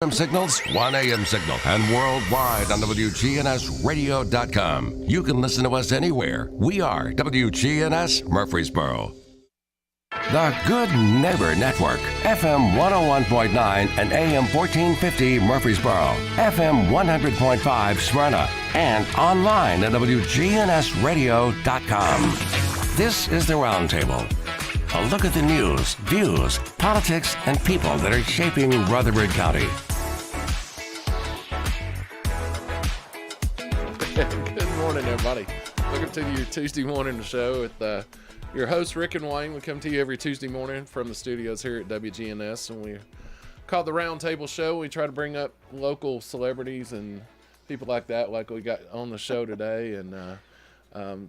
FM signals, 1 AM signal, and worldwide on WGNSradio.com. You can listen to us anywhere. We are WGNS Murfreesboro. The Good Neighbor Network, FM 101.9 and AM 1450 Murfreesboro, FM 100.5 Smyrna, and online at WGNSradio.com. This is the Roundtable. A look at the news, views, politics, and people that are shaping Rutherford County. Good morning, everybody. Welcome to your Tuesday morning show with your host, Rick and Wayne. We come to you every Tuesday morning from the studios here at WGNS, and we call it the Roundtable Show. We try to bring up local celebrities and people like that, like we got on the show today. And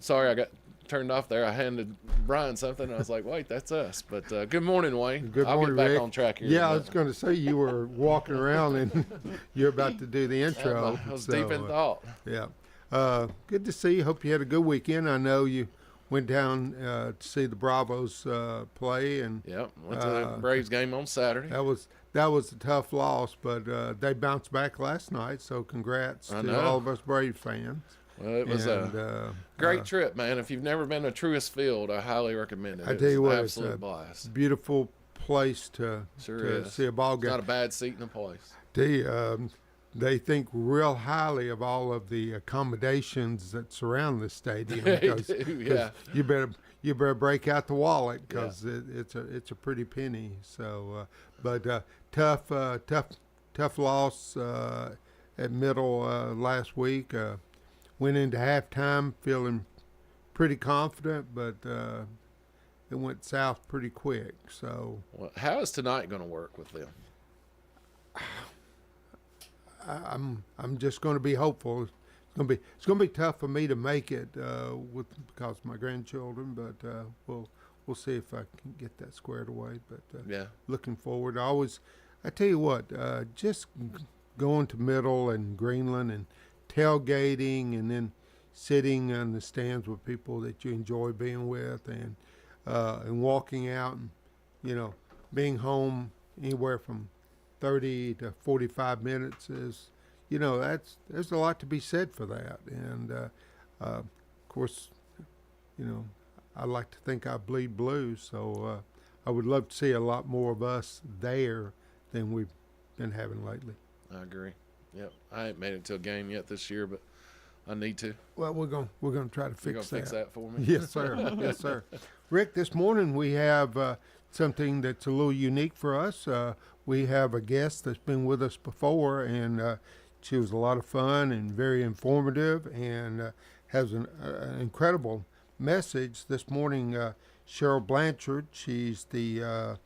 sorry, I got turned off there. I handed Brian something, and I was like, wait, that's us. But good morning, Wayne. Good I'll morning, get back Rick. on track here. Yeah, I was going to say you were walking around and you're about to do the intro. I was deep in thought. Yeah. Good to see you. Hope you had a good weekend. I know you went down to see the Bravos play, and Yep, went to the Braves game on Saturday. that was a tough loss, but they bounced back last night. So congrats to all of us Braves fans. Well, it was a great trip, man. If you've never been to Truist Field, I highly recommend it. I tell you what, it's absolute a blast. beautiful place to see a ball game. It's not a bad seat in the place. They think real highly of all of the accommodations that surround the stadium. Because you better break out the wallet because it's a pretty penny. So, but tough loss at Middle last week. Went into halftime feeling pretty confident, but it went south pretty quick. So, well, how is tonight going to work with them? I'm just going to be hopeful. It's going to be tough for me to make it because of my grandchildren, but we'll see if I can get that squared away. But looking forward. I tell you what, just going to Middle and Greenland and tailgating and then sitting in the stands with people that you enjoy being with and walking out and being home anywhere from 30 to 45 minutes is, there's a lot to be said for that. And, of course, I like to think I bleed blue, so I would love to see a lot more of us there than we've been having lately. I agree. Yep. I ain't made it to a game yet this year, but I need to. Well, we're going to try to fix that. You're going to fix that for me? Yes, sir. Yes, sir. Rick, this morning we have something that's a little unique for us. We have a guest that's been with us before, and she was a lot of fun and very informative and has an incredible message. This morning, Cheryl Blanchard, she's the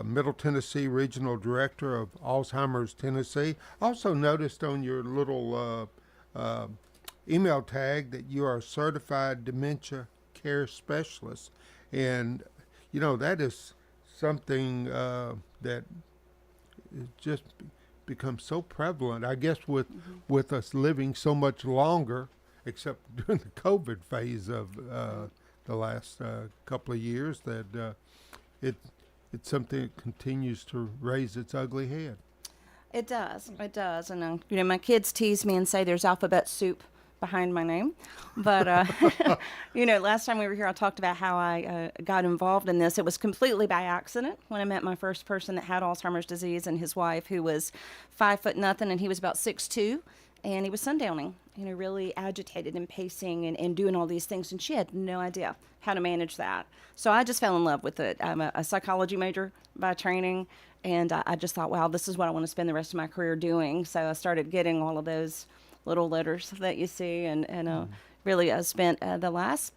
Middle Tennessee Regional Director of Alzheimer's Tennessee. Also noticed on your little email tag that you are a certified dementia care specialist. And, that is something that just becomes so prevalent, I guess, with us living so much longer, except during the COVID phase of the last couple of years, that it's something that continues to raise its ugly head. It does. And, my kids tease me and say there's alphabet soup behind my name. But, last time we were here, I talked about how I got involved in this. It was completely by accident when I met my first person that had Alzheimer's disease, and his wife, who was 5'0" and he was about 6'2", and he was sundowning, really agitated and pacing and doing all these things. And she had no idea how to manage that. So I just fell in love with it. I'm a psychology major by training, and I just thought, wow, this is what I want to spend the rest of my career doing. So I started getting all of those little letters that you see, and really I spent the last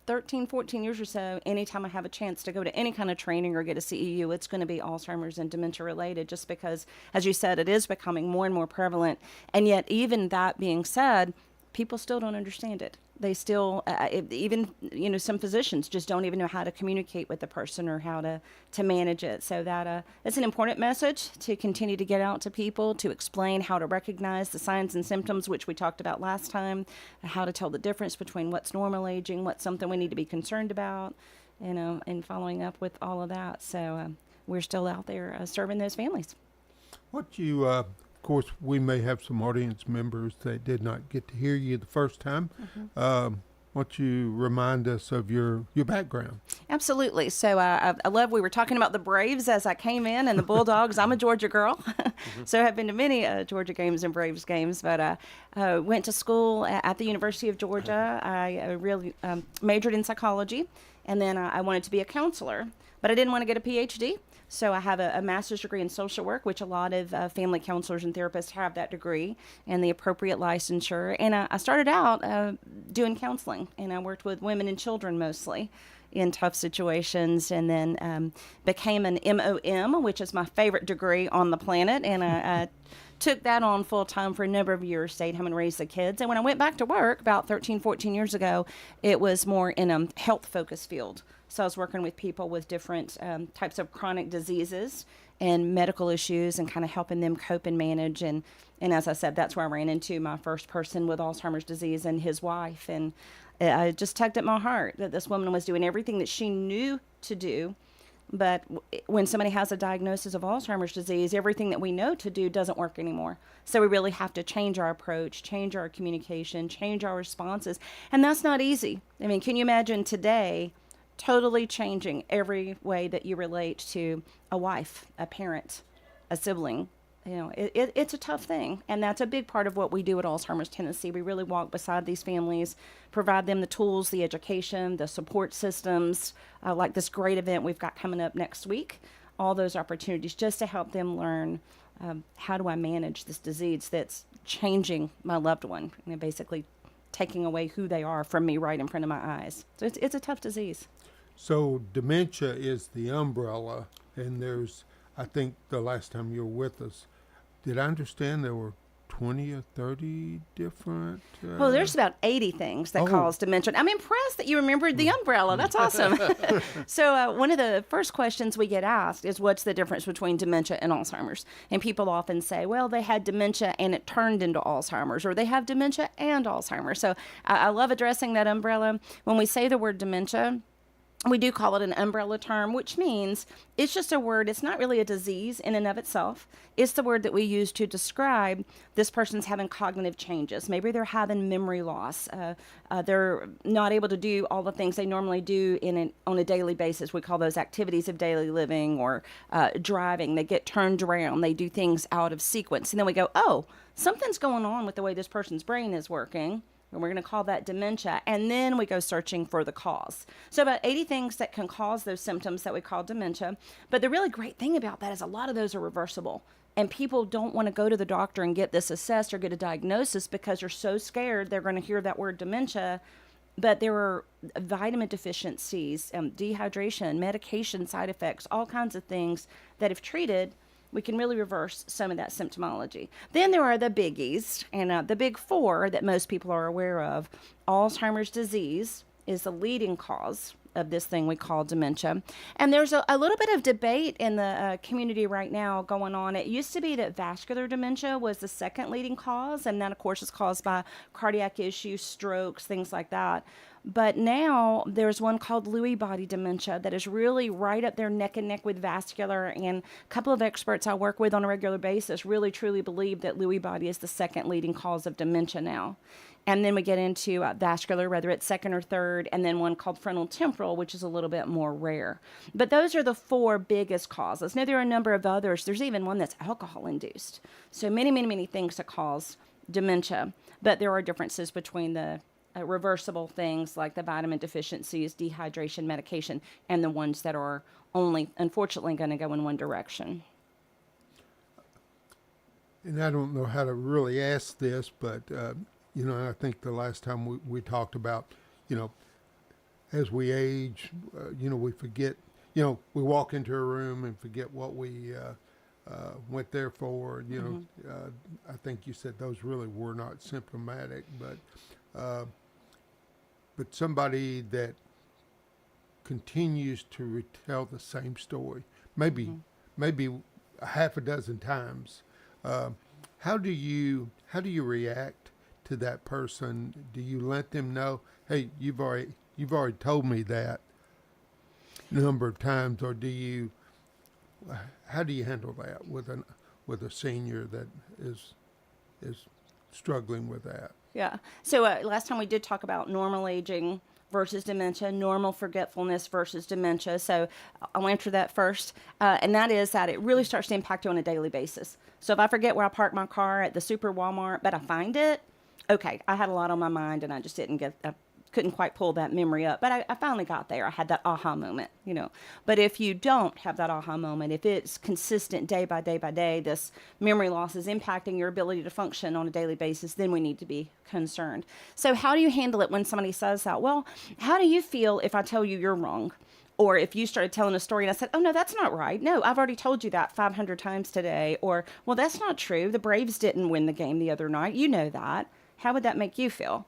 13, 14 years or so, anytime I have a chance to go to any kind of training or get a CEU, it's going to be Alzheimer's and dementia related, just because, as you said, it is becoming more and more prevalent. And yet, even that being said, people still don't understand it. They still, some physicians just don't even know how to communicate with the person or how to manage it. So that it's an important message to continue to get out to people, to explain how to recognize the signs and symptoms, which we talked about last time, how to tell the difference between what's normal aging, what's something we need to be concerned about, and following up with all of that. So we're still out there serving those families. What you, of course, we may have some audience members that did not get to hear you the first time. What you remind us of your background? Absolutely. So I love, we were talking about the Braves as I came in and the Bulldogs. I'm a Georgia girl, so I've been to many Georgia games and Braves games, but went to school at the University of Georgia. I really majored in psychology, and then I wanted to be a counselor, but I didn't want to get a PhD. So I have a master's degree in social work, which a lot of family counselors and therapists have that degree and the appropriate licensure. And I started out doing counseling, and I worked with women and children mostly in tough situations, and then became an MOM, which is my favorite degree on the planet. And I took that on full time for a number of years, stayed home and raised the kids. And when I went back to work about 13, 14 years ago, it was more in a health focused field. So I was working with people with different types of chronic diseases and medical issues, and kind of helping them cope and manage. And as I said, that's where I ran into my first person with Alzheimer's disease and his wife. And I just tugged at my heart that this woman was doing everything that she knew to do. But when somebody has a diagnosis of Alzheimer's disease, everything that we know to do doesn't work anymore. So we really have to change our approach, change our communication, change our responses. And that's not easy. I mean, can you imagine today totally changing every way that you relate to a wife, a parent, a sibling? You know, it's a tough thing, and that's a big part of what we do at Alzheimer's Tennessee. We really walk beside these families, provide them the tools, the education, the support systems, like this great event we've got coming up next week, all those opportunities just to help them learn how do I manage this disease that's changing my loved one, you know, basically taking away who they are from me right in front of my eyes. So it's a tough disease. So dementia is the umbrella, and there's, I think the last time you were with us, did I understand there were 20 or 30 different? Well, there's about 80 things that cause dementia. I'm impressed that you remembered the umbrella. That's awesome. So one of the first questions we get asked is, what's the difference between dementia and Alzheimer's? And people often say, well, they had dementia and it turned into Alzheimer's, or they have dementia and Alzheimer's. So I love addressing that umbrella. When we say the word dementia, we do call it an umbrella term, which means it's just a word. It's not really a disease in and of itself. It's the word that we use to describe this person's having cognitive changes. Maybe they're having memory loss. They're not able to do all the things they normally do on a daily basis. We call those activities of daily living, or driving. They get turned around. They do things out of sequence. And then we go, oh, something's going on with the way this person's brain is working. And we're going to call that dementia. And then we go searching for the cause. So about 80 things that can cause those symptoms that we call dementia. But the really great thing about that is a lot of those are reversible. And people don't want to go to the doctor and get this assessed or get a diagnosis because they're so scared they're going to hear that word dementia. But there are vitamin deficiencies, dehydration, medication side effects, all kinds of things that if treated, we can really reverse some of that symptomology. Then there are the biggies, and the big four that most people are aware of. Alzheimer's disease is the leading cause of this thing we call dementia. And there's a little bit of debate in the community right now going on. It used to be that vascular dementia was the second leading cause, and that, of course, is caused by cardiac issues, strokes, things like that. But now there's one called Lewy body dementia that is really right up there neck and neck with vascular. And a couple of experts I work with on a regular basis really truly believe that Lewy body is the second leading cause of dementia now. And then we get into vascular, whether it's second or third, and then one called frontal temporal, which is a little bit more rare. But those are the four biggest causes. Now, there are a number of others. There's even one that's alcohol-induced. So many, many, many things that cause dementia. But there are differences between the reversible things like the vitamin deficiencies, dehydration, medication, and the ones that are only, unfortunately, going to go in one direction. And I don't know how to really ask this, but, I think the last time we talked about, as we age, we forget, we walk into a room and forget what we went there for. I think you said those really were not symptomatic, but somebody that continues to retell the same story, maybe a half a dozen times. How do you react to that person? Do you let them know, hey, you've already told me that a number of times, or how do you handle that with with a senior that is struggling with that. Yeah. So last time we did talk about normal aging versus dementia, normal forgetfulness versus dementia. So I'll answer that first. And that is that it really starts to impact you on a daily basis. So if I forget where I parked my car at the super Walmart, but I find it, okay, I had a lot on my mind and I just couldn't quite pull that memory up, but I finally got there. I had that aha moment, But if you don't have that aha moment, if it's consistent day by day by day, this memory loss is impacting your ability to function on a daily basis, then we need to be concerned. So how do you handle it when somebody says that? Well, how do you feel if I tell you you're wrong? Or if you started telling a story and I said, oh, no, that's not right. No, I've already told you that 500 times today. Or, well, that's not true. The Braves didn't win the game the other night. You know that. How would that make you feel?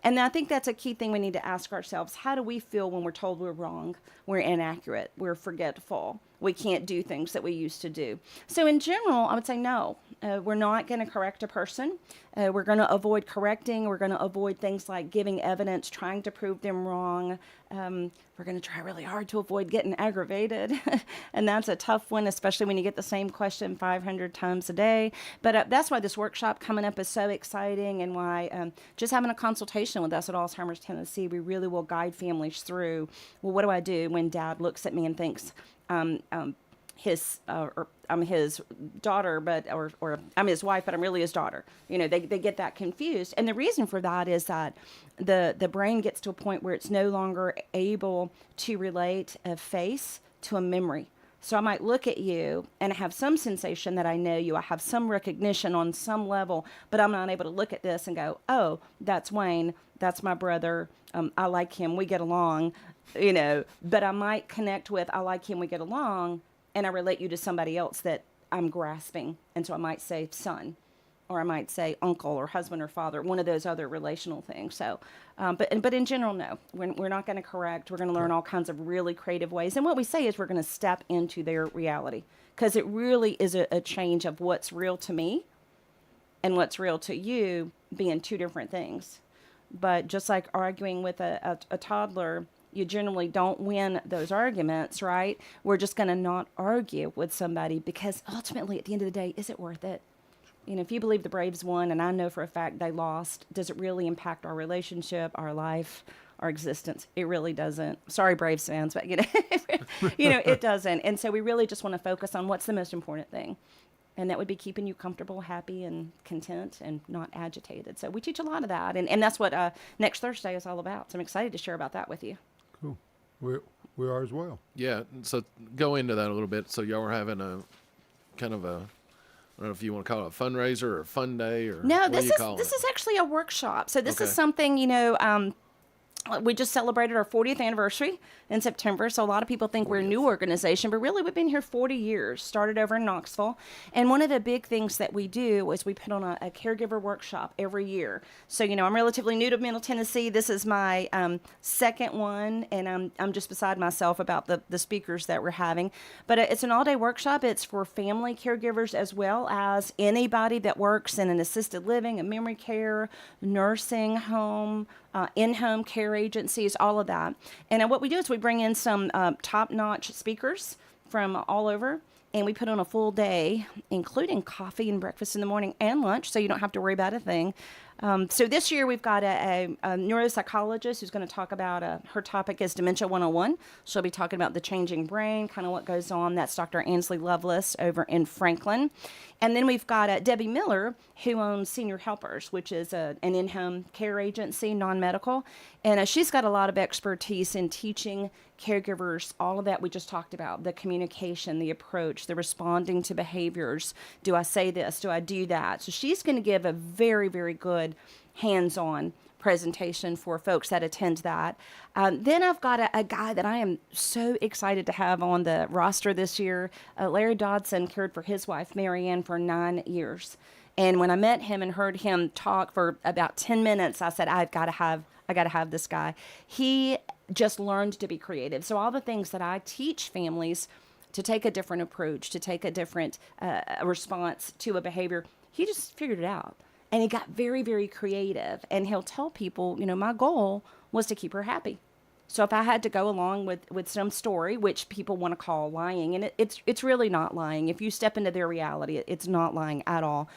And I think that's a key thing we need to ask ourselves. How do we feel when we're told we're wrong, we're inaccurate, we're forgetful, we can't do things that we used to do? So in general, I would say no. We're not going to correct a person. We're going to avoid correcting. We're going to avoid things like giving evidence, trying to prove them wrong. We're going to try really hard to avoid getting aggravated. And that's a tough one, especially when you get the same question 500 times a day. But that's why this workshop coming up is so exciting, and why just having a consultation with us at Alzheimer's Tennessee, we really will guide families through, well, what do I do when dad looks at me and thinks, I'm his daughter, or I'm his wife, but I'm really his daughter. They get that confused. And the reason for that is that the brain gets to a point where it's no longer able to relate a face to a memory. So I might look at you and have some sensation that I know you. I have some recognition on some level, but I'm not able to look at this and go, oh, that's Wayne. That's my brother. I like him. We get along, but I might connect with, I like him. We get along. And I relate you to somebody else that I'm grasping. And so I might say son, or I might say uncle or husband or father, one of those other relational things. So, but in general, no, we're not going to correct. We're going to learn all kinds of really creative ways. And what we say is we're going to step into their reality, because it really is a change of what's real to me and what's real to you being two different things. But just like arguing with a toddler, you generally don't win those arguments, right? We're just going to not argue with somebody, because ultimately, at the end of the day, is it worth it? If you believe the Braves won and I know for a fact they lost, does it really impact our relationship, our life, our existence? It really doesn't. Sorry, Braves fans, but it doesn't. And so we really just want to focus on what's the most important thing. And that would be keeping you comfortable, happy, and content, and not agitated. So we teach a lot of that. And that's what next Thursday is all about. So I'm excited to share about that with you. Cool. We are as well. Yeah, so go into that a little bit. So y'all are having a kind of a, I don't know if you want to call it a fundraiser or a fun day, or no, what this do you call is it? actually a workshop. So this is Okay. something, we just celebrated our 40th anniversary in September. So a lot of people think we're a new organization, but really we've been here 40 years, started over in Knoxville. And one of the big things that we do is we put on a caregiver workshop every year. So, I'm relatively new to Middle Tennessee. This is my second one, and I'm just beside myself about the speakers that we're having. But it's an all-day workshop. It's for family caregivers as well as anybody that works in an assisted living, a memory care, nursing home, in-home care agencies, all of that. And what we do is we bring in some top-notch speakers from all over, and we put on a full day, including coffee and breakfast in the morning and lunch, so you don't have to worry about a thing. So this year we've got a neuropsychologist who's going to talk about, her topic is Dementia 101. She'll be talking about the changing brain, kind of what goes on. That's Dr. Ansley Lovelace over in Franklin. And then we've got Debbie Miller, who owns Senior Helpers, which is an in-home care agency, non-medical. And she's got a lot of expertise in teaching caregivers all of that we just talked about, the communication, the approach, the responding to behaviors. Do I say this? Do I do that? So she's going to give a very, very good hands-on presentation for folks that attend that. Then I've got a guy that I am so excited to have on the roster this year. Larry Dodson cared for his wife, Marianne, for 9 years. And when I met him and heard him talk for about 10 minutes, I said, I got to have this guy. He just learned to be creative. So all the things that I teach families to take a different approach, to take a different response to a behavior, he just figured it out. And he got very, very creative. And he'll tell people, my goal was to keep her happy. So if I had to go along with some story, which people want to call lying, and it's really not lying. If you step into their reality, it's not lying at all.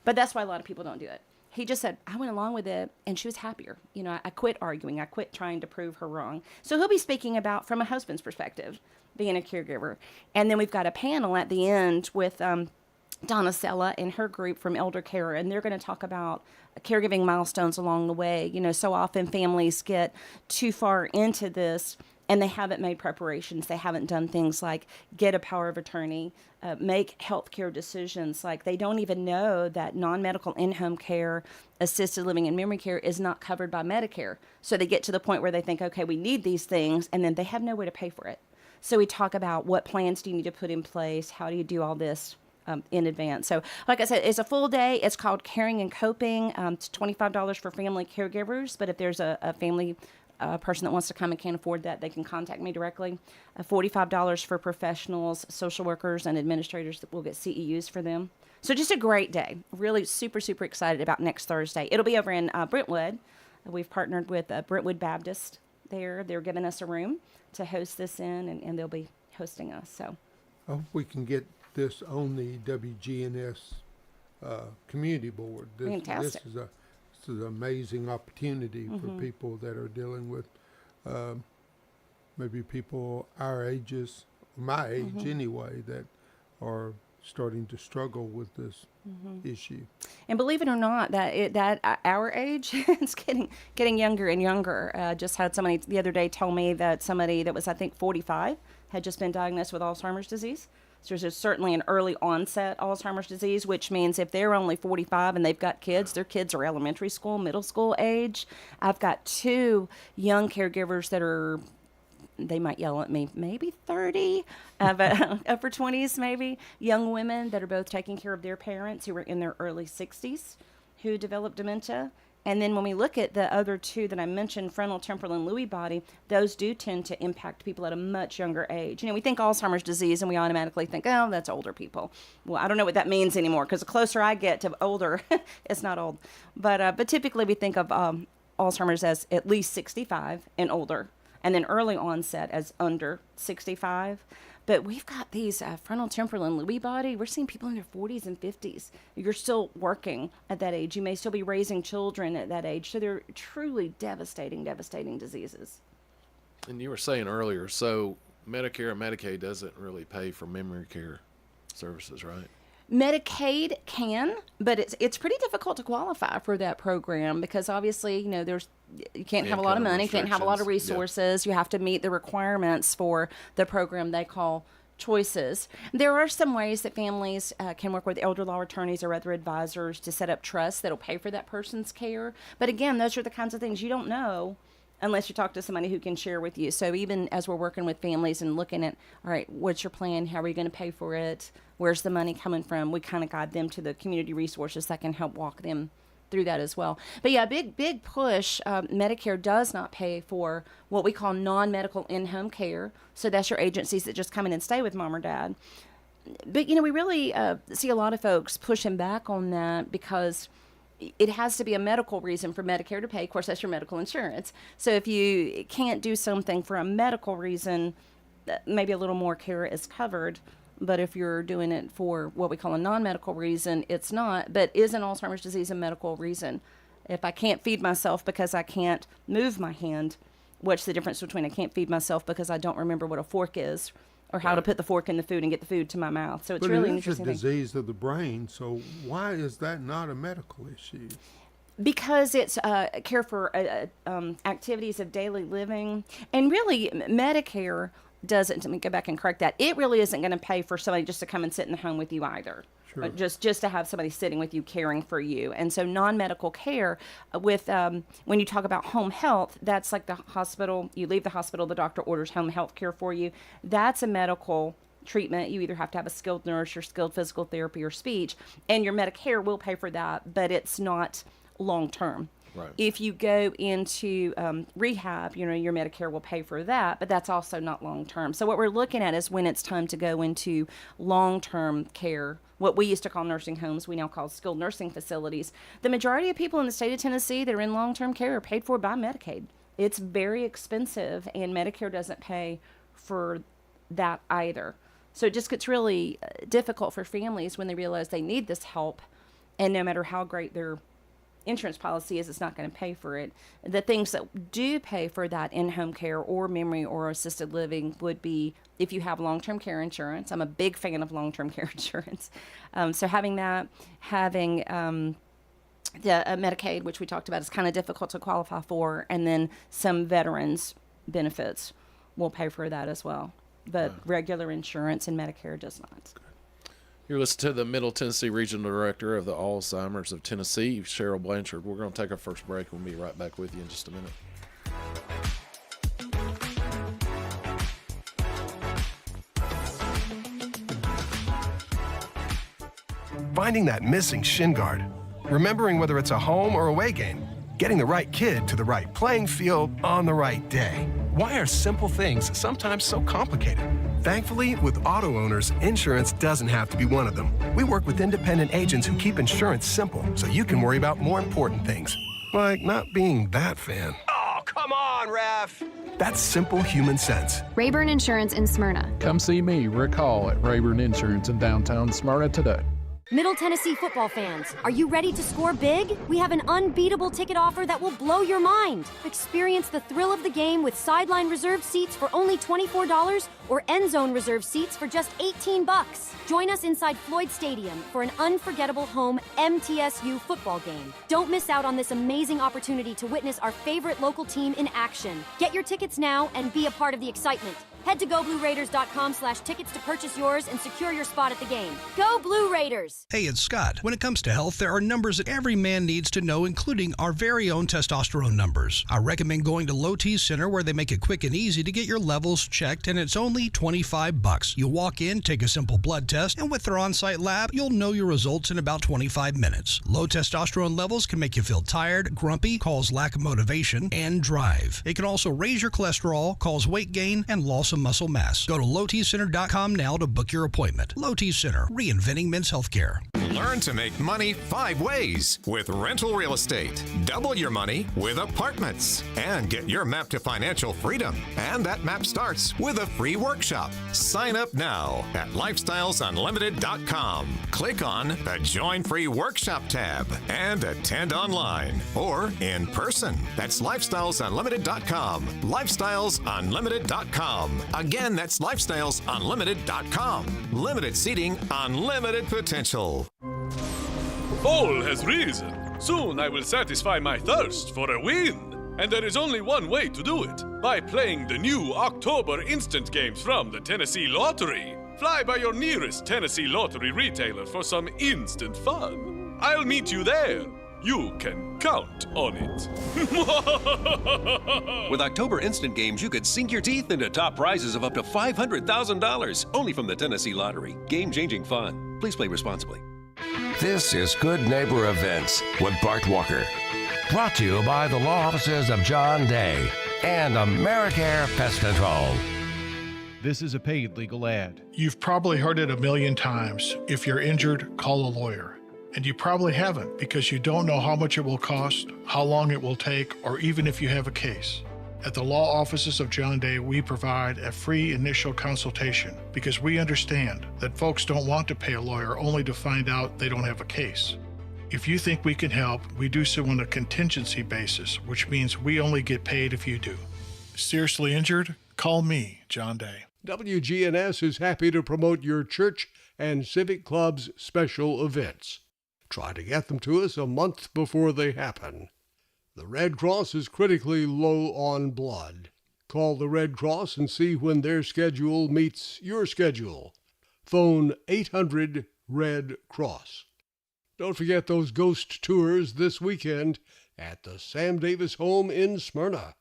But that's why a lot of people don't do it. He just said, I went along with it, and she was happier. You know, I quit arguing. I quit trying to prove her wrong. So he'll be speaking about, from a husband's perspective, being a caregiver. And then we've got a panel at the end with Donna Sella and her group from Elder Care, and they're going to talk about caregiving milestones along the way. You know, so often families get too far into this and they haven't made preparations. They haven't done things like get a power of attorney, make healthcare decisions. Like they don't even know that non-medical in-home care, assisted living, and memory care is not covered by Medicare. So they get to the point where they think, okay, we need these things, and then they have no way to pay for it. So we talk about what plans do you need to put in place? How do you do all this in advance? So like I said, it's a full day. It's called Caring and Coping. It's $25 for family caregivers, but if there's a family person that wants to come and can't afford that, they can contact me directly. $45 for professionals, social workers, and administrators that will get CEUs for them. So just a great day. Really super, super excited about next Thursday. It'll be over in Brentwood. We've partnered with Brentwood Baptist there. They're giving us a room to host this in, and they'll be hosting us. So I hope we can get this on the WGNS community board. Fantastic. This is an amazing opportunity for people that are dealing with maybe people our ages, my age anyway, that are starting to struggle with this issue. And believe it or not, that our age is getting younger and younger. Just had somebody the other day tell me that somebody that was, I think, 45 had just been diagnosed with Alzheimer's disease. So there's certainly an early onset Alzheimer's disease, which means if they're only 45 and they've got kids, their kids are elementary school, middle school age. I've got 2 young caregivers that are, they might yell at me, maybe 30, but upper 20s maybe, young women that are both taking care of their parents who were in their early 60s who developed dementia. And then when we look at the other 2 that I mentioned, frontal, temporal, and Lewy body, those do tend to impact people at a much younger age. You know, we think Alzheimer's disease and we automatically think, oh, that's older people. Well, I don't know what that means anymore, because the closer I get to older, it's not old. But typically we think of Alzheimer's as at least 65 and older, and then early onset as under 65. But we've got these frontal, temporal, and Lewy body. We're seeing people in their 40s and 50s. You're still working at that age. You may still be raising children at that age. So they're truly devastating diseases. And you were saying earlier, so Medicare and Medicaid doesn't really pay for memory care services, right? Medicaid can, but it's pretty difficult to qualify for that program because obviously, you know, you can't have a lot of money, can't have a lot of resources. You have to meet the requirements for the program they call choices. There are some ways that families can work with elder law attorneys or other advisors to set up trusts that'll pay for that person's care. But again, those are the kinds of things you don't know unless you talk to somebody who can share with you. So even as we're working with families and looking at, all right, what's your plan? How are you going to pay for it? Where's the money coming from? We kind of guide them to the community resources that can help walk them through that as well. But yeah, big push. Medicare does not pay for what we call non-medical in-home care. So that's your agencies that just come in and stay with mom or dad. But, you know, we really see a lot of folks pushing back on that because it has to be a medical reason for Medicare to pay. Of course, that's your medical insurance. So if you can't do something for a medical reason, maybe a little more care is covered. But if you're doing it for what we call a non-medical reason, it's not. But isn't Alzheimer's disease a medical reason? If I can't feed myself because I can't move my hand, what's the difference between I can't feed myself because I don't remember what a fork is or how to put the fork in the food and get the food to my mouth? So it's really an interesting thing. But it is a disease of the brain, so why is that not a medical issue? Because it's care for activities of daily living. And really, Medicare doesn't, let me go back and correct that, it really isn't going to pay for somebody just to come and sit in the home with you either. Sure. Just to have somebody sitting with you caring for you. And so non-medical care with, when you talk about home health, that's like the hospital, you leave the hospital, the doctor orders home health care for you. That's a medical treatment. You either have to have a skilled nurse or skilled physical therapy or speech, and your Medicare will pay for that, but it's not long-term. Right. If you go into rehab, you know, your Medicare will pay for that, but that's also not long-term. So what we're looking at is when it's time to go into long-term care, what we used to call nursing homes, we now call skilled nursing facilities. The majority of people in the state of Tennessee that are in long-term care are paid for by Medicaid. It's very expensive, and Medicare doesn't pay for that either. So it just gets really difficult for families when they realize they need this help, and no matter how great their insurance policy is, it's not going to pay for it. The things that do pay for that in-home care or memory or assisted living would be if you have long-term care insurance. I'm a big fan of long-term care insurance. So having that, having the Medicaid, which we talked about, is kind of difficult to qualify for, and then some veterans benefits will pay for that as well. But regular insurance and Medicare does not. You're listening to the Middle Tennessee Regional Director of the Alzheimer's of Tennessee, Cheryl Blanchard. We're going to take our first break. We'll be right back with you in just a minute. Finding that missing shin guard, remembering whether it's a home or away game, getting the right kid to the right playing field on the right day. Why are simple things sometimes so complicated? Thankfully, with auto owners, insurance doesn't have to be one of them. We work with independent agents who keep insurance simple so you can worry about more important things, like not being that fan. Oh, come on, Ref! That's simple human sense. Rayburn Insurance in Smyrna. Come see me, Rick Hall, at Rayburn Insurance in downtown Smyrna today. Middle Tennessee football fans, are you ready to score big? We have an unbeatable ticket offer that will blow your mind. Experience the thrill of the game with sideline reserved seats for only $24 or end zone reserved seats for just $18. Join us inside Floyd Stadium for an unforgettable home MTSU football game. Don't miss out on this amazing opportunity to witness our favorite local team in action. Get your tickets now and be a part of the excitement. Head to GoBlueRaiders.com/tickets to purchase yours and secure your spot at the game. Go Blue Raiders! Hey, it's Scott. When it comes to health, there are numbers that every man needs to know, including our very own testosterone numbers. I recommend going to Low T Center, where they make it quick and easy to get your levels checked, and it's only $25. You walk in, take a simple blood test, and with their on-site lab, you'll know your results in about 25 minutes. Low testosterone levels can make you feel tired, grumpy, cause lack of motivation, and drive. It can also raise your cholesterol, cause weight gain, and loss of muscle mass. Go to lowtcenter.com now to book your appointment. Low T Center, reinventing men's healthcare. Learn to make money 5 ways with rental real estate. Double your money with apartments. And get your map to financial freedom. And that map starts with a free workshop. Sign up now at lifestylesunlimited.com. Click on the Join Free Workshop tab and attend online or in person. That's lifestylesunlimited.com. lifestylesunlimited.com. Again, that's lifestylesunlimited.com. Limited seating, unlimited potential. Fall has risen. Soon I will satisfy my thirst for a win. And there is only one way to do it, by playing the new October instant games from the Tennessee Lottery. Fly by your nearest Tennessee Lottery retailer for some instant fun. I'll meet you there. You can count on it. With October Instant Games, you could sink your teeth into top prizes of up to $500,000. Only from the Tennessee Lottery. Game-changing fun. Please play responsibly. This is Good Neighbor Events with Bart Walker. Brought to you by the law offices of John Day and AmeriCare Pest Control. This is a paid legal ad. You've probably heard it a million times. If you're injured, call a lawyer. And you probably haven't, because you don't know how much it will cost, how long it will take, or even if you have a case. At the law offices of John Day, we provide a free initial consultation because we understand that folks don't want to pay a lawyer only to find out they don't have a case. If you think we can help, we do so on a contingency basis, which means we only get paid if you do. Seriously injured? Call me, John Day. WGNS is happy to promote your church and civic club's special events. Try to get them to us a month before they happen. The Red Cross is critically low on blood. Call the Red Cross and see when their schedule meets your schedule. Phone 800-RED-CROSS. Don't forget those ghost tours this weekend at the Sam Davis Home in Smyrna.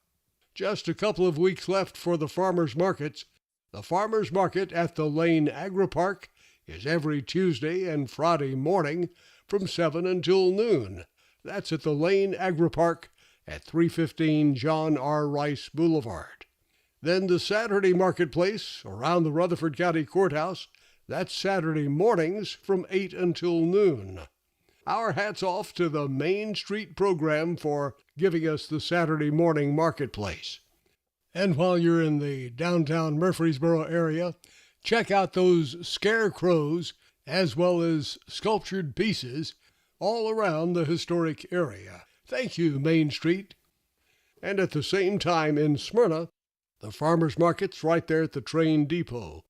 Just a couple of weeks left for the farmers markets. The farmers market at the Lane Agri Park is every Tuesday and Friday morning from 7 until noon. That's at the Lane Agri Park at 315 John R. Rice Boulevard. Then the Saturday marketplace around the Rutherford County Courthouse. That's Saturday mornings from 8 until noon. Our hats off to the Main Street program for giving us the Saturday morning marketplace. And while you're in the downtown Murfreesboro area, check out those scarecrows as well as sculptured pieces all around the historic area. Thank you, Main Street. And at the same time in Smyrna, the farmers market's right there at the train depot.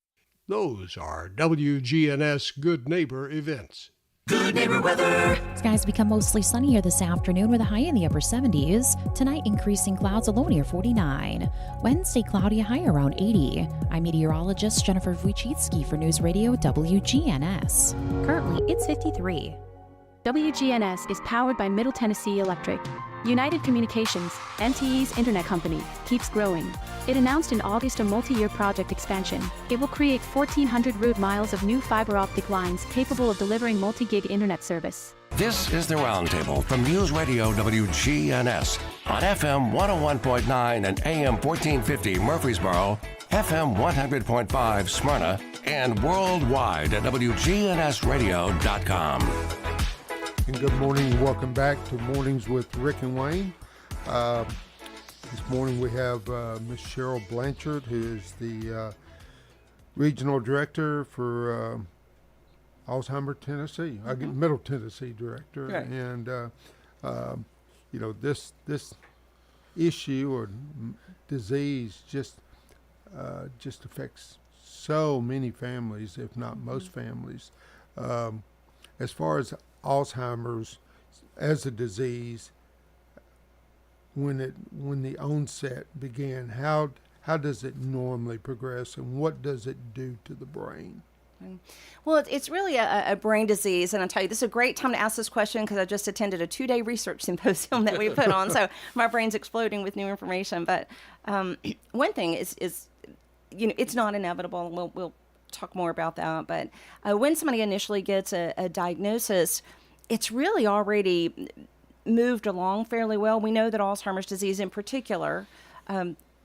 Those are WGNS Good Neighbor events. Good neighbor weather. Skies become mostly sunny here this afternoon with a high in the upper 70s. Tonight, increasing clouds, a low near 49. Wednesday, cloudy, a high around 80. I'm meteorologist Jennifer Wojcicki for News Radio WGNS. Currently, it's 53. WGNS is powered by Middle Tennessee Electric. United Communications, NTE's internet company, keeps growing. It announced in August a multi-year project expansion. It will create 1,400 route miles of new fiber optic lines capable of delivering multi-gig internet service. This is the Roundtable from News Radio WGNS on FM 101.9 and AM 1450 Murfreesboro, FM 100.5 Smyrna, and worldwide at WGNSradio.com. And good morning and welcome back to Mornings with Rick and Wayne. This morning we have Miss Cheryl Blanchard, who is the Regional Director for Alzheimer's Tennessee, Middle Tennessee Director. Right. And, this issue or disease just affects so many families, if not most families. As far as Alzheimer's as a disease, when the onset began, how does it normally progress, and what does it do to the brain? Well, it's really a brain disease, and I'll tell you, this is a great time to ask this question because I just attended a 2-day research symposium that we put on, so my brain's exploding with new information. But one thing is it's not inevitable. We'll talk more about that. But when somebody initially gets a diagnosis, it's really already moved along fairly well. We know that Alzheimer's disease in particular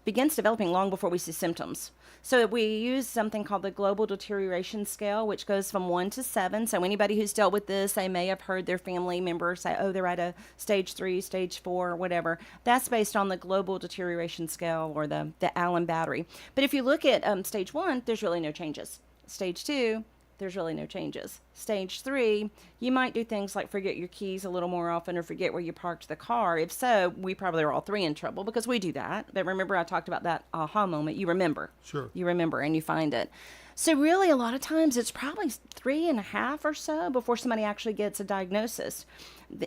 begins developing long before we see symptoms. So we use something called the Global Deterioration Scale, which goes from 1 to 7. So anybody who's dealt with this, they may have heard their family member say, oh, they're at a stage 3, stage 4, whatever. That's based on the Global Deterioration Scale or the Allen Battery. But if you look at stage 1, there's really no changes. Stage 2, there's really no changes. Stage 3, you might do things like forget your keys a little more often or forget where you parked the car. If so, we probably are all 3 in trouble because we do that. But remember, I talked about that aha moment. You remember. Sure. You remember and you find it. So really, a lot of times, it's probably 3.5 or so before somebody actually gets a diagnosis.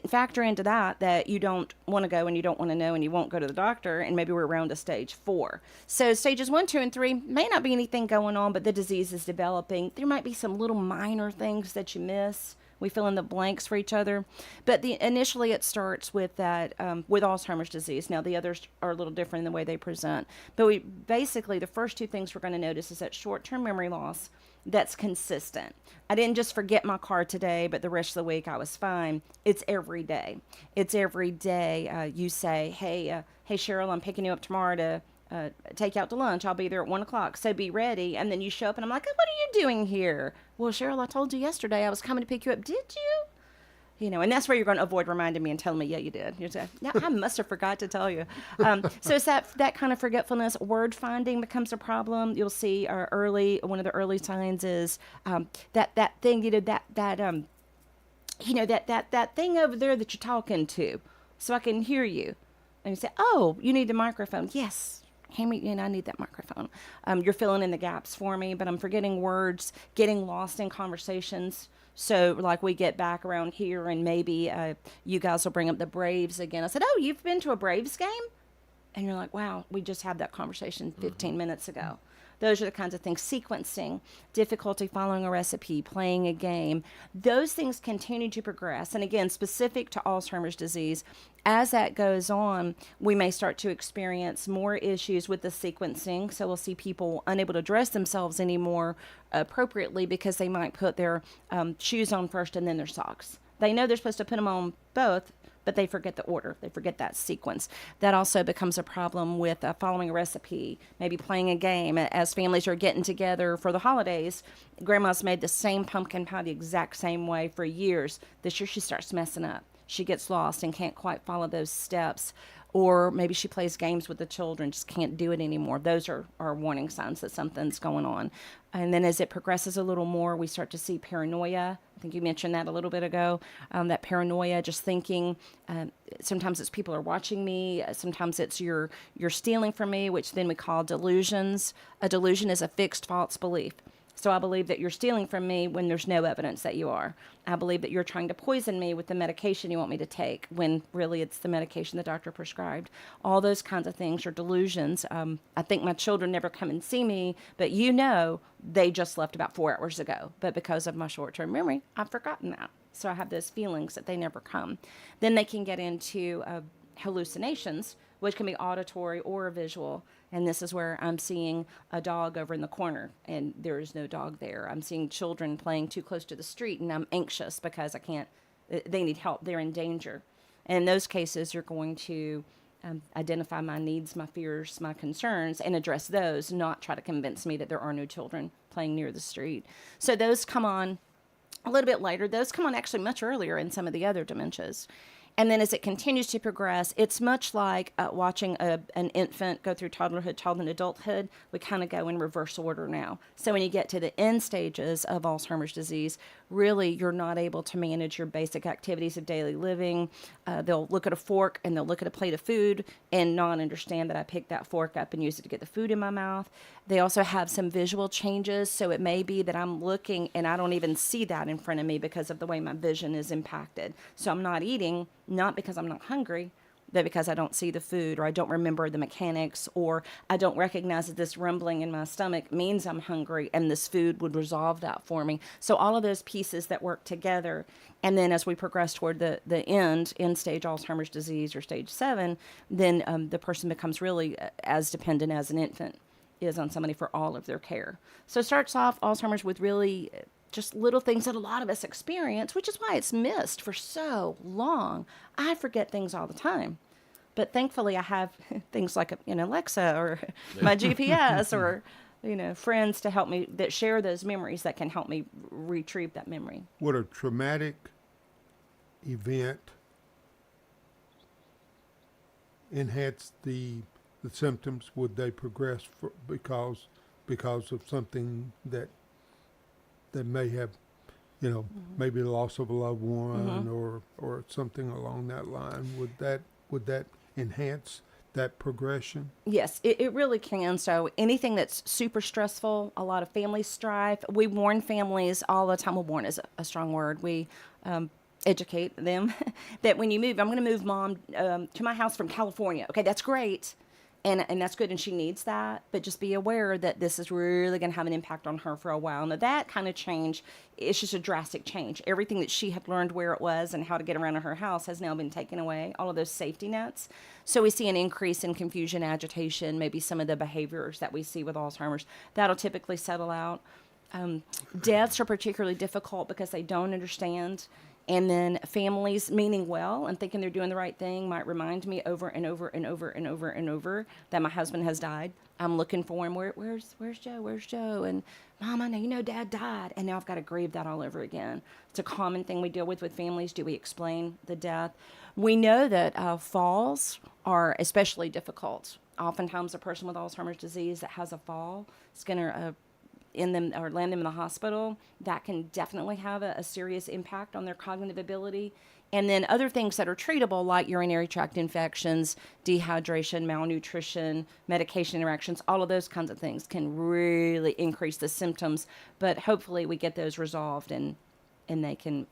Factor into that you don't want to go and you don't want to know and you won't go to the doctor, and maybe we're around to stage 4. So stages 1, 2, and 3 may not be anything going on, but the disease is developing. There might be some little minor things that you miss. We fill in the blanks for each other. But initially it starts with that, with Alzheimer's disease. Now the others are a little different in the way they present. But basically the first 2 things we're going to notice is that short-term memory loss that's consistent. I didn't just forget my car today, but the rest of the week I was fine. It's every day. It's every day you say, hey Cheryl, I'm picking you up tomorrow to take you out to lunch. I'll be there at 1 o'clock, so be ready. And then you show up and I'm like, oh, what are you doing here? Well, Cheryl, I told you yesterday I was coming to pick you up. Did you? And that's where you're going to avoid reminding me and telling me, yeah, you did. You're saying, yeah, I must have forgot to tell you. So it's that kind of forgetfulness. Word finding becomes a problem. You'll see one of the early signs is that thing, that thing over there that you're talking to, so I can hear you. And you say, oh, you need the microphone. Yes. I need that microphone. You're filling in the gaps for me, but I'm forgetting words, getting lost in conversations. So like we get back around here and maybe you guys will bring up the Braves again. I said, oh, you've been to a Braves game? And you're like, wow, we just had that conversation 15 minutes ago. Those are the kinds of things. Sequencing, difficulty following a recipe, playing a game. Those things continue to progress. And again, specific to Alzheimer's disease, as that goes on, we may start to experience more issues with the sequencing. So we'll see people unable to dress themselves anymore appropriately because they might put their shoes on first and then their socks. They know they're supposed to put them on both, but they forget the order. They forget that sequence. That also becomes a problem with following a recipe, maybe playing a game. As families are getting together for the holidays, Grandma's made the same pumpkin pie the exact same way for years. This year she starts messing up. She gets lost and can't quite follow those steps. Or maybe she plays games with the children, just can't do it anymore. Those are warning signs that something's going on. And then as it progresses a little more, we start to see paranoia. I think you mentioned that a little bit ago, that paranoia, just thinking, sometimes it's people are watching me, sometimes it's you're stealing from me, which then we call delusions. A delusion is a fixed false belief. So I believe that you're stealing from me when there's no evidence that you are. I believe that you're trying to poison me with the medication you want me to take when really it's the medication the doctor prescribed. All those kinds of things are delusions. I think my children never come and see me, but they just left about 4 hours ago. But because of my short-term memory, I've forgotten that. So I have those feelings that they never come. Then they can get into hallucinations, which can be auditory or visual. And this is where I'm seeing a dog over in the corner, and there is no dog there. I'm seeing children playing too close to the street, and I'm anxious because they need help. They're in danger. And in those cases, you're going to identify my needs, my fears, my concerns, and address those, not try to convince me that there are no children playing near the street. So those come on a little bit later. Those come on actually much earlier in some of the other dementias. And then as it continues to progress, it's much like watching an infant go through toddlerhood, childhood, and adulthood. We kind of go in reverse order now. So when you get to the end stages of Alzheimer's disease, really you're not able to manage your basic activities of daily living. They'll look at a fork and they'll look at a plate of food and not understand that I picked that fork up and used it to get the food in my mouth. They also have some visual changes, so it may be that I'm looking and I don't even see that in front of me because of the way my vision is impacted. So I'm not eating, not because I'm not hungry, but because I don't see the food, or I don't remember the mechanics, or I don't recognize that this rumbling in my stomach means I'm hungry and this food would resolve that for me. So all of those pieces that work together. And then as we progress toward the end stage Alzheimer's disease or stage 7, then the person becomes really as dependent as an infant is on somebody for all of their care. So it starts off Alzheimer's with really just little things that a lot of us experience, which is why it's missed for so long. I forget things all the time. But thankfully I have things like an Alexa or my GPS or friends to help me that share those memories that can help me retrieve that memory. Would a traumatic event enhance the symptoms? Would they progress because of something that may have, maybe the loss of a loved one or something along that line? Would that enhance that progression? Yes, it really can. So anything that's super stressful, a lot of family strife, we warn families all the time. Well, warn is a strong word. We educate them that when you move, I'm going to move Mom to my house from California. Okay, that's great. And that's good, and she needs that. But just be aware that this is really going to have an impact on her for a while. Now, that kind of change, it's just a drastic change. Everything that she had learned where it was and how to get around in her house has now been taken away, all of those safety nets. So we see an increase in confusion, agitation, maybe some of the behaviors that we see with Alzheimer's. That'll typically settle out. Deaths are particularly difficult because they don't understand. And then families meaning well and thinking they're doing the right thing might remind me over and over and over and over and over that my husband has died. I'm looking for him. Where's Joe? Where's Joe? And Mom, I know Dad died. And now I've got to grieve that all over again. It's a common thing we deal with families. Do we explain the death? We know that falls are especially difficult. Oftentimes a person with Alzheimer's disease that has a fall is going to in them or land them in the hospital, that can definitely have a serious impact on their cognitive ability. And then other things that are treatable, like urinary tract infections, dehydration, malnutrition, medication interactions, all of those kinds of things can really increase the symptoms. But hopefully we get those resolved and they can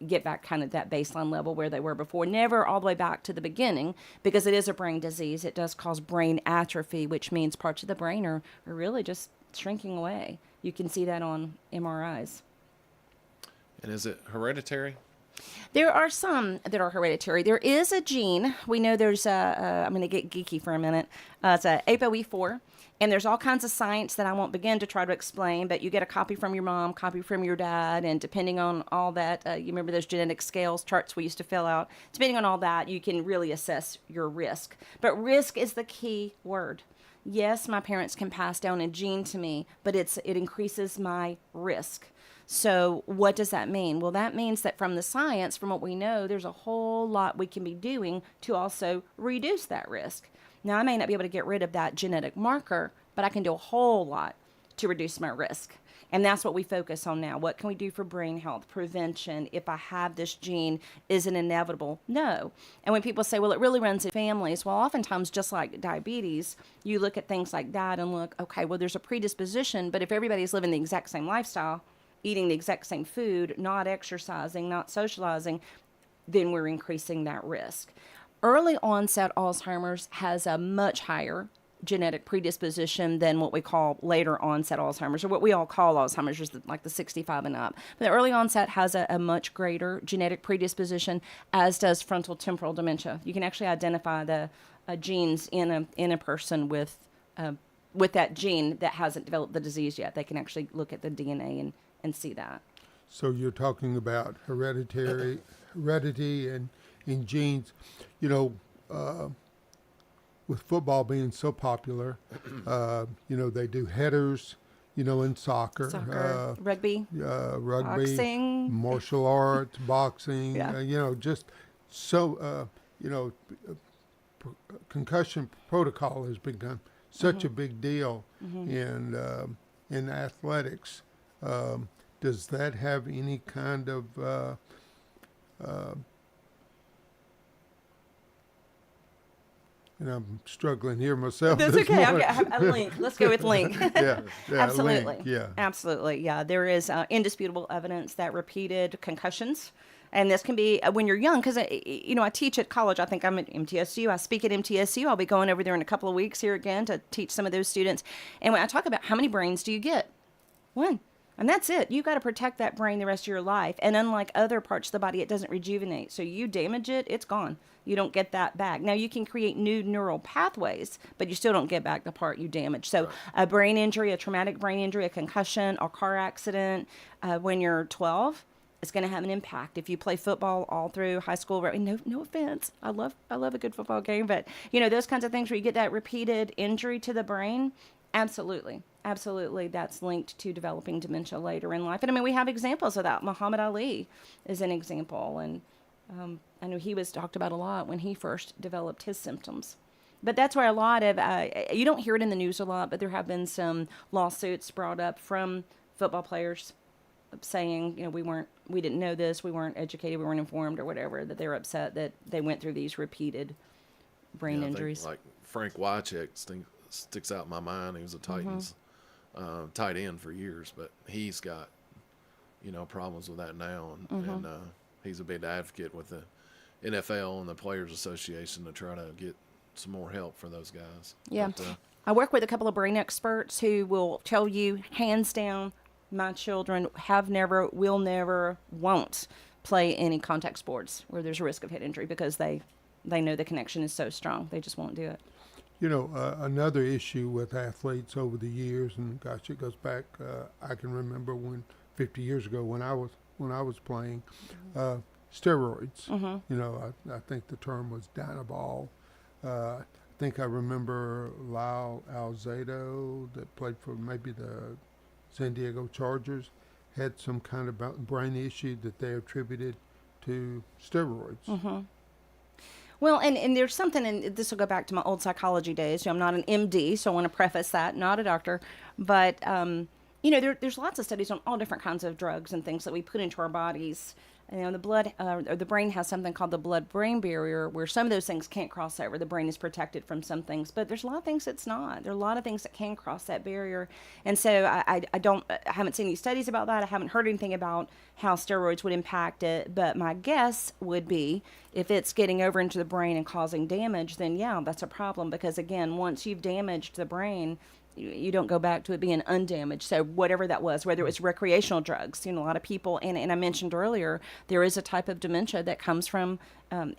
get back kind of that baseline level where they were before. Never all the way back to the beginning, because it is a brain disease. It does cause brain atrophy, which means parts of the brain are really just shrinking away. You can see that on MRIs. And is it hereditary? There are some that are hereditary. There is a gene. We know there's I'm going to get geeky for a minute. It's a ApoE4. And there's all kinds of science that I won't begin to try to explain, but you get a copy from your mom, copy from your dad, and depending on all that, you remember those genetic scales charts we used to fill out? Depending on all that, you can really assess your risk. But risk is the key word. Yes, my parents can pass down a gene to me, but it increases my risk. So what does that mean? Well, that means that from the science, from what we know, there's a whole lot we can be doing to also reduce that risk. Now, I may not be able to get rid of that genetic marker, but I can do a whole lot to reduce my risk. And that's what we focus on now. What can we do for brain health, prevention? If I have this gene, is it inevitable? No. And when people say, well, it really runs in families, well, oftentimes, just like diabetes, you look at things like that and look, okay, well, there's a predisposition, but if everybody's living the exact same lifestyle, eating the exact same food, not exercising, not socializing, then we're increasing that risk. Early onset Alzheimer's has a much higher genetic predisposition than what we call later onset Alzheimer's, or what we all call Alzheimer's, is like the 65 and up. But the early onset has a much greater genetic predisposition, as does frontal temporal dementia. You can actually identify the genes in a person with that gene that hasn't developed the disease yet. They can actually look at the DNA and see that. So you're talking about heredity and in genes. You know, with football being so popular, you know, they do headers, you know, in soccer, rugby, boxing, martial arts, boxing, yeah. You know, just so, you know, concussion protocol has become such a big deal in athletics. Does that have any kind of and I'm struggling here myself. That's okay. I've got a link. Let's go with link. yeah, Absolutely. Link, yeah. Absolutely. Yeah. There is indisputable evidence that repeated concussions, and this can be when you're young, because, you know, I teach at college. I think I'm at MTSU. I speak at MTSU. I'll be going over there in a couple of weeks here again to teach some of those students. And when I talk about how many brains do you get? One. And that's it. You've got to protect that brain the rest of your life. And unlike other parts of the body, it doesn't rejuvenate. So you damage it, it's gone. You don't get that back. Now, you can create new neural pathways, but you still don't get back the part you damaged. So a brain injury, a traumatic brain injury, a concussion, or car accident when you're 12, it's going to have an impact. If you play football all through high school, no offense, I love a good football game, but, you know, those kinds of things where you get that repeated injury to the brain, absolutely, that's linked to developing dementia later in life. And I mean, we have examples of that. Muhammad Ali is an example, and I know he was talked about a lot when he first developed his symptoms. But that's where a lot of, you don't hear it in the news a lot, but there have been some lawsuits brought up from football players saying, you know, we didn't know this, we weren't educated, we weren't informed, or whatever, that they're upset that they went through these repeated brain injuries. Think, like Frank Wycheck sticks out in my mind. He was a Titans tight end for years, but he's got, you know, problems with that now, and he's a big advocate with the NFL and the Players Association to try to get some more help for those guys. Yeah. But, I work with a couple of brain experts who will tell you, hands down, my children have never, will never, won't play any contact sports where there's a risk of head injury, because they know the connection is so strong. They just won't do it. You know, another issue with athletes over the years, and gosh, it goes back. I can remember 50 years ago when I was playing, steroids. You know, I think the term was Dynabol. I think I remember Lyle Alzado, that played for maybe the San Diego Chargers, had some kind of brain issue that they attributed to steroids. Well, and there's something, and this will go back to my old psychology days. I'm not an MD, so I want to preface that, not a doctor. But, you know, there's lots of studies on all different kinds of drugs and things that we put into our bodies. You know, the blood, or the brain has something called the blood-brain barrier, where some of those things can't cross over. The brain is protected from some things, but there's a lot of things that's not. There are a lot of things that can cross that barrier. And so I haven't seen any studies about that. I haven't heard anything about how steroids would impact it, but my guess would be if it's getting over into the brain and causing damage, then yeah, that's a problem, because again, once you've damaged the brain, you don't go back to it being undamaged. So whatever that was, whether it was recreational drugs, a lot of people, and I mentioned earlier, there is a type of dementia that comes from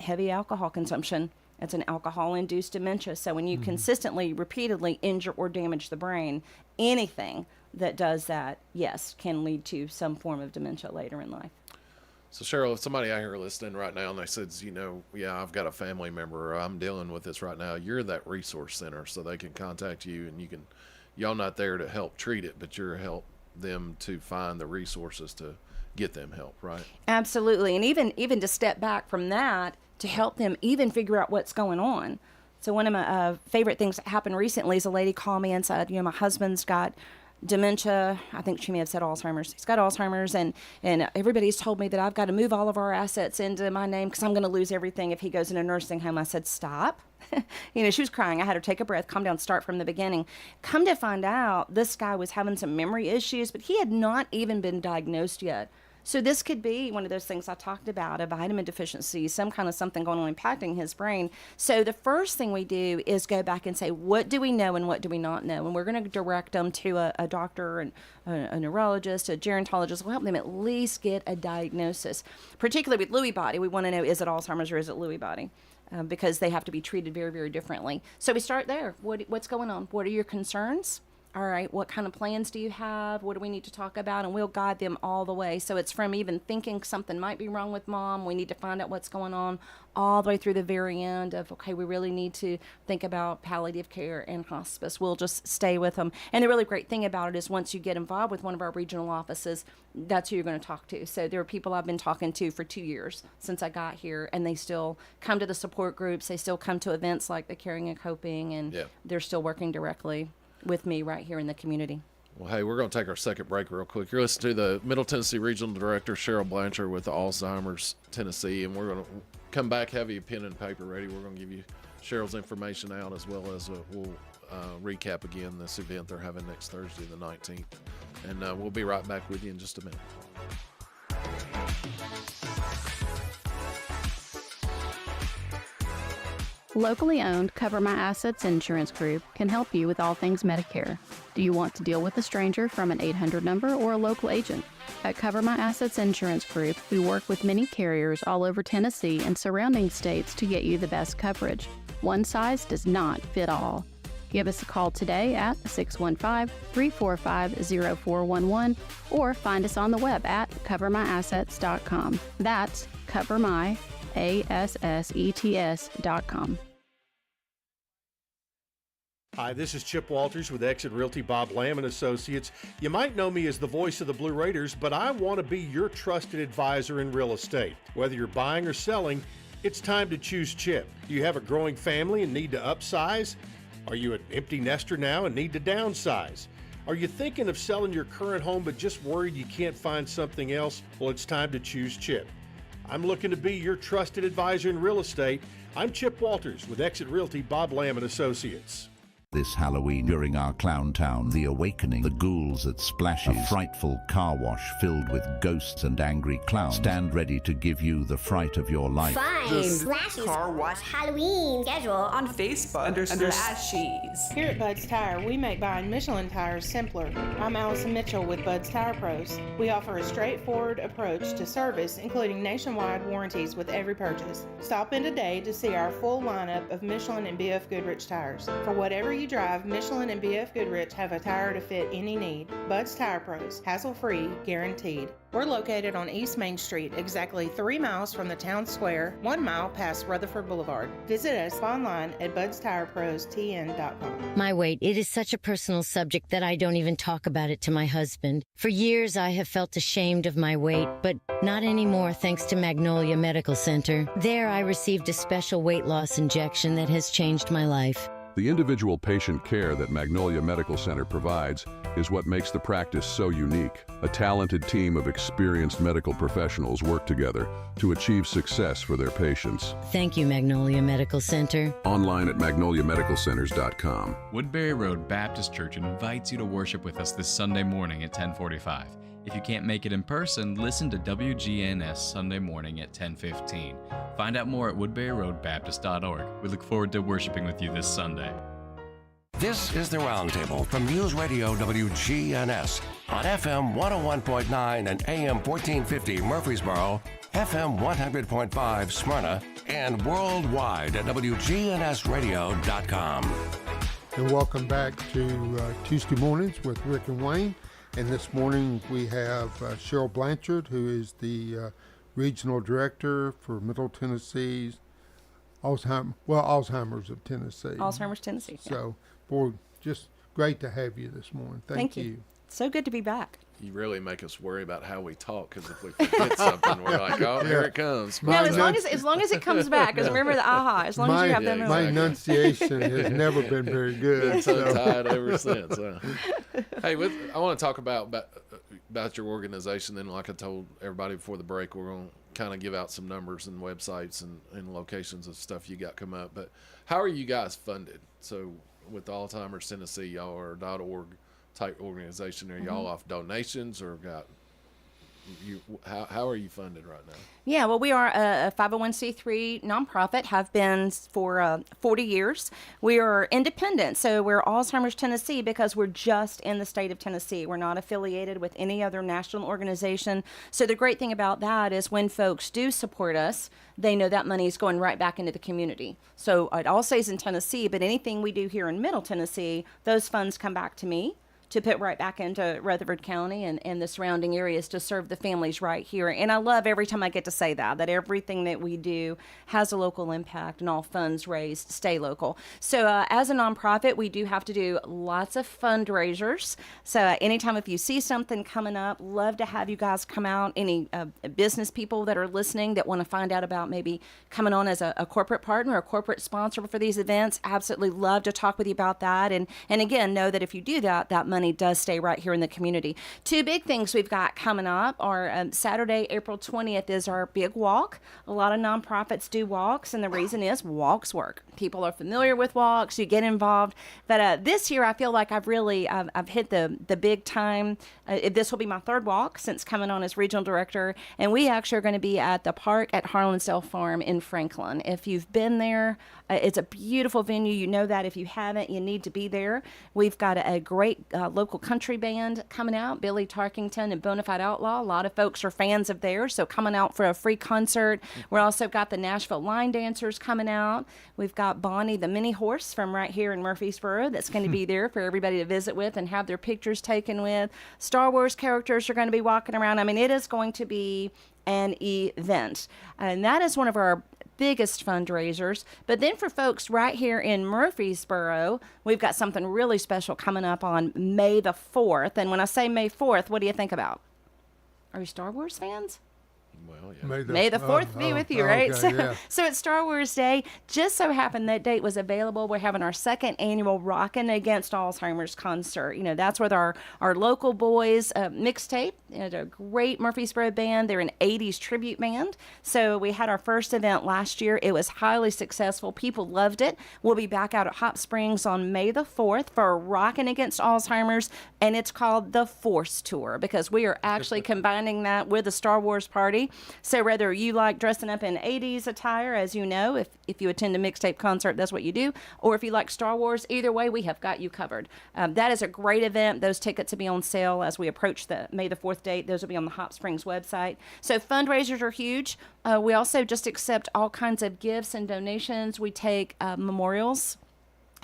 heavy alcohol consumption. It's an alcohol-induced dementia. So when you consistently, repeatedly injure or damage the brain, anything that does that, yes, can lead to some form of dementia later in life. So Cheryl, if somebody out here listening right now and they said, yeah, I've got a family member or I'm dealing with this right now, you're that resource center, so they can contact you, and y'all not there to help treat it, but you're help them to find the resources to get them help, right? Absolutely. And even to step back from that, to help them even figure out what's going on. So one of my favorite things that happened recently is a lady called me and said, my husband's got dementia. I think she may have said Alzheimer's. He's got Alzheimer's, and everybody's told me that I've got to move all of our assets into my name because I'm going to lose everything if he goes in a nursing home. I said, stop. She was crying. I had her take a breath, calm down, start from the beginning. Come to find out, this guy was having some memory issues, but he had not even been diagnosed yet. So this could be one of those things I talked about, a vitamin deficiency, some kind of something going on impacting his brain. So the first thing we do is go back and say, what do we know and what do we not know? And we're going to direct them to a doctor and a neurologist, a gerontologist. We'll help them at least get a diagnosis. Particularly with Lewy body, we want to know, is it Alzheimer's or is it Lewy body? Because they have to be treated very, very differently. So we start there. What's going on? What are your concerns? All right, what kind of plans do you have? What do we need to talk about? And we'll guide them all the way. So it's from even thinking something might be wrong with mom, we need to find out what's going on, all the way through the very end of, okay, we really need to think about palliative care and hospice. We'll just stay with them. And the really great thing about it is once you get involved with one of our regional offices, that's who you're going to talk to. So there are people I've been talking to for 2 years since I got here, and they still come to the support groups. They still come to events like the Caring and Coping, and they're still working directly with me right here in the community. Well, hey, we're going to take our second break real quick. You're listening to the Middle Tennessee Regional Director, Cheryl Blanchard with Alzheimer's Tennessee, and we're going to come back, have your pen and paper ready. We're going to give you Cheryl's information out, as well as we'll recap again this event they're having next Thursday, the 19th. And we'll be right back with you in just a minute. Locally owned Cover My Assets Insurance Group can help you with all things Medicare. Do you want to deal with a stranger from an 800 number or a local agent? At Cover My Assets Insurance Group, we work with many carriers all over Tennessee and surrounding states to get you the best coverage. One size does not fit all. Give us a call today at 615-345-0411 or find us on the web at covermyassets.com. That's covermyassets.com. Hi, this is Chip Walters with Exit Realty Bob Lamb & Associates. You might know me as the voice of the Blue Raiders, but I want to be your trusted advisor in real estate. Whether you're buying or selling, it's time to choose Chip. Do you have a growing family and need to upsize? Are you an empty nester now and need to downsize? Are you thinking of selling your current home but just worried you can't find something else? Well, it's time to choose Chip. I'm looking to be your trusted advisor in real estate. I'm Chip Walters with Exit Realty Bob Lamb & Associates. This Halloween during our Clown Town, The Awakening, the ghouls at Splashes, a frightful car wash filled with ghosts and angry clowns, stand ready to give you the fright of your life. Find Splashes Car Wash Halloween schedule on Facebook under Splashies. Here at Bud's Tire, we make buying Michelin tires simpler. I'm Allison Mitchell with Bud's Tire Pros. We offer a straightforward approach to service, including nationwide warranties with every purchase. Stop in today to see our full lineup of Michelin and BF Goodrich tires. For whatever you drive, Michelin and BF Goodrich have a tire to fit any need. Bud's Tire Pros, hassle-free, guaranteed. We're located on East Main Street, exactly 3 miles from the town square, 1 mile past Rutherford Boulevard. Visit us online at budstireprostn.com. My weight, it is such a personal subject that I don't even talk about it to my husband. For years, I have felt ashamed of my weight, but not anymore thanks to Magnolia Medical Center. There, I received a special weight loss injection that has changed my life. The individual patient care that Magnolia Medical Center provides is what makes the practice so unique. A talented team of experienced medical professionals work together to achieve success for their patients. Thank you, Magnolia Medical Center. Online at magnoliamedicalcenters.com. Woodbury Road Baptist Church invites you to worship with us this Sunday morning at 10:45. If you can't make it in person, listen to WGNS Sunday morning at 10:15. Find out more at woodburyroadbaptist.org. We look forward to worshiping with you this Sunday. This is the Roundtable from News Radio WGNS on FM 101.9 and AM 1450 Murfreesboro, FM 100.5 Smyrna, and worldwide at WGNSradio.com. And welcome back to Tuesday Mornings with Rick and Wayne. And this morning we have Cheryl Blanchard, who is the Regional Director for Middle Tennessee's Alzheimer's of Tennessee. Alzheimer's Tennessee. Yeah. So, boy, just great to have you this morning. Thank you. So good to be back. You really make us worry about how we talk, because if we forget something, we're like, oh, here it comes. No, as long as it comes back, because remember the aha, as long as you have that memory. My enunciation has never been very good. Been so tired ever since. Hey, I want to talk about your organization. Then, like I told everybody before the break, we're going to kind of give out some numbers and websites and locations of stuff you got come up. But how are you guys funded? So with Alzheimer's Tennessee, y'all are .org type organization. Are y'all off donations, or how are you funded right now? Yeah, well, we are a 501c3 nonprofit, have been for 40 years. We are independent, so we're Alzheimer's Tennessee because we're just in the state of Tennessee. We're not affiliated with any other national organization. So the great thing about that is when folks do support us, they know that money is going right back into the community. So it all stays in Tennessee, but anything we do here in Middle Tennessee, those funds come back to me to put right back into Rutherford County and the surrounding areas to serve the families right here. And I love every time I get to say that everything that we do has a local impact and all funds raised stay local. So as a nonprofit, we do have to do lots of fundraisers. So anytime if you see something coming up, love to have you guys come out. Any business people that are listening that want to find out about maybe coming on as a corporate partner or a corporate sponsor for these events, absolutely love to talk with you about that. And again, know that if you do that, that money does stay right here in the community. Two big things we've got coming up are Saturday, April 20th is our big walk. A lot of nonprofits do walks, and the reason is walks work. People are familiar with walks, you get involved. But this year I feel like I've hit the big time. This will be my third walk since coming on as regional director, and we actually are going to be at the park at Harlansdale Farm in Franklin. If you've been there, it's a beautiful venue. You know that. If you haven't, you need to be there. We've got a great local country band coming out, Billy Tarkington and Bonafide Outlaw. A lot of folks are fans of theirs, so coming out for a free concert. We're also got the Nashville Line Dancers coming out. We've got Bonnie the Mini Horse from right here in Murfreesboro that's going to be there for everybody to visit with and have their pictures taken with. Star Wars characters are going to be walking around. I mean, it is going to be an event. And that is one of our biggest fundraisers. But then for folks right here in Murfreesboro, we've got something really special coming up on May the 4th. And when I say May 4th, what do you think about? Are you Star Wars fans? Well, yeah. May the 4th be with you, right? Okay, So it's Star Wars Day. Just so happened that date was available. We're having our second annual Rockin' Against Alzheimer's concert. You know, that's with our local boys mixtape. They're a great Murfreesboro band. They're an 80s tribute band. So we had our first event last year. It was highly successful. People loved it. We'll be back out at Hot Springs on May the 4th for Rockin' Against Alzheimer's, and it's called the Force Tour because we are actually combining that with a Star Wars party. So whether you like dressing up in 80s attire, as you know, if you attend a mixtape concert, that's what you do, or if you like Star Wars, either way, we have got you covered. That is a great event. Those tickets will be on sale as we approach the May the 4th date. Those will be on the Hot Springs website. So fundraisers are huge. We also just accept all kinds of gifts and donations. We take memorials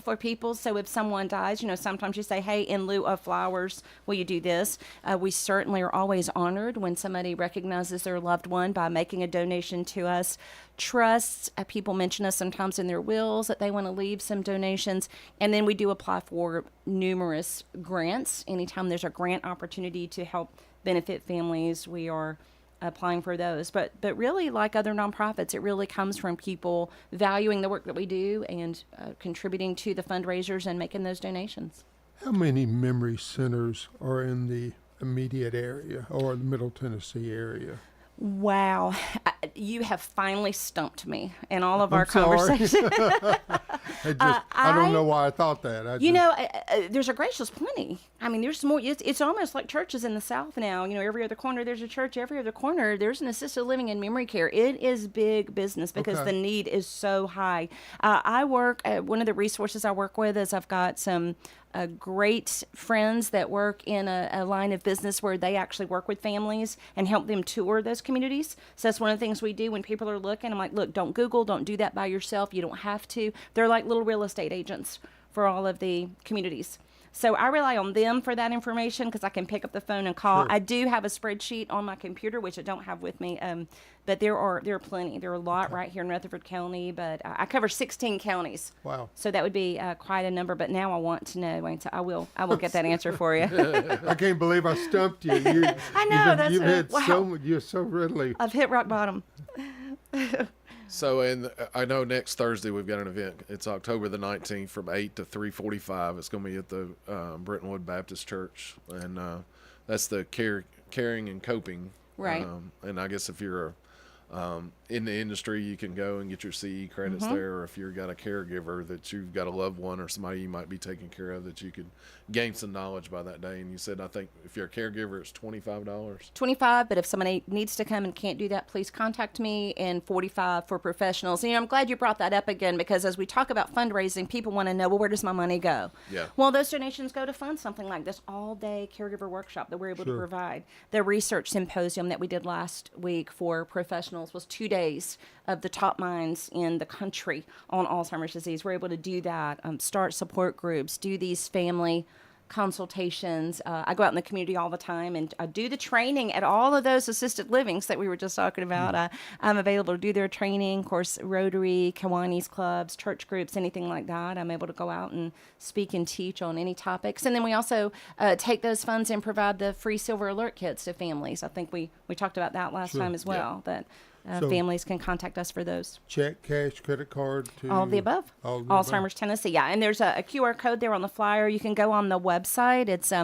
for people. So if someone dies, you know, sometimes you say, hey, in lieu of flowers, will you do this? We certainly are always honored when somebody recognizes their loved one by making a donation to us. Trusts, people mention us sometimes in their wills that they want to leave some donations. And then we do apply for numerous grants. Anytime there's a grant opportunity to help benefit families, we are applying for those. But really, like other nonprofits, it really comes from people valuing the work that we do and contributing to the fundraisers and making those donations. How many memory centers are in the immediate area or the Middle Tennessee area? Wow. You have finally stumped me in all of I'm our sorry. conversation. I don't know why I thought that. There's a gracious plenty. I mean, there's more. It's almost like churches in the South now. Every other corner there's a church. Every other corner there's an assisted living and memory care. It is big business because the need is so high. I work. One of the resources I work with is I've got some great friends that work in a line of business where they actually work with families and help them tour those communities. So that's one of the things we do when people are looking. I'm like, look, don't Google, don't do that by yourself. You don't have to. They're like little real estate agents for all of the communities. So I rely on them for that information because I can pick up the phone and call. Sure. I do have a spreadsheet on my computer, which I don't have with me, but there are plenty. There are a lot right here in Rutherford County, but I cover 16 counties. Wow. So that would be quite a number. But now I want to know, Wayne. So I will get that answer for you. I can't believe I stumped you. I know. You're so readily. I've hit rock bottom. So, I know next Thursday we've got an event. It's October the 19th from 8 to 3:45. It's going to be at the Brittonwood Baptist Church, and that's the caring and coping. Right. And I guess if you're in the industry, you can go and get your CE credits there, or if you've got a caregiver that you've got a loved one or somebody you might be taking care of, that you could gain some knowledge by that day. And you said, I think if you're a caregiver, it's $25. $25, but if somebody needs to come and can't do that, please contact me, and $45 for professionals. And I'm glad you brought that up again, because as we talk about fundraising, people want to know, well, where does my money go? Yeah. Well, those donations go to fund something like this all-day caregiver workshop that we're able to provide. The research symposium that we did last week for professionals was 2 days of the top minds in the country on Alzheimer's disease. We're able to do that, start support groups, do these family consultations. I go out in the community all the time and I do the training at all of those assisted livings that we were just talking about. I'm available to do their training, of course, Rotary, Kiwanis clubs, church groups, anything like that. I'm able to go out and speak and teach on any topics. And then we also take those funds and provide the free Silver Alert kits to families. I think we talked about that last time as well, that families can contact us for those. Check, cash, credit card? All of the above. Alzheimer's Tennessee, yeah. And there's a QR code there on the flyer. You can go on the website. It's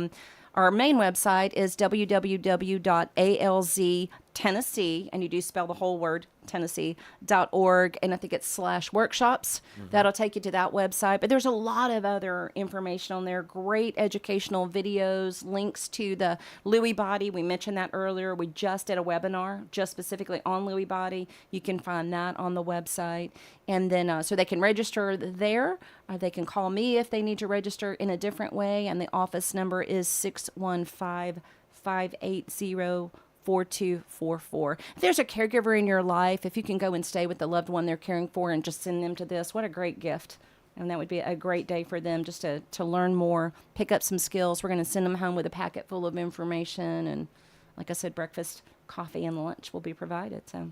our main website is www.alztennessee, and you do spell the whole word Tennessee.org, and I think it's /workshops. That'll take you to that website. But there's a lot of other information on there, great educational videos, links to the Lewy body. We mentioned that earlier. We just did a webinar just specifically on Lewy body. You can find that on the website. And then so they can register there, or they can call me if they need to register in a different way. And the office number is 615-580-4244. If there's a caregiver in your life, if you can go and stay with the loved one they're caring for and just send them to this, what a great gift. And that would be a great day for them just to learn more, pick up some skills. We're going to send them home with a packet full of information. And like I said, breakfast, coffee, and lunch will be provided. So.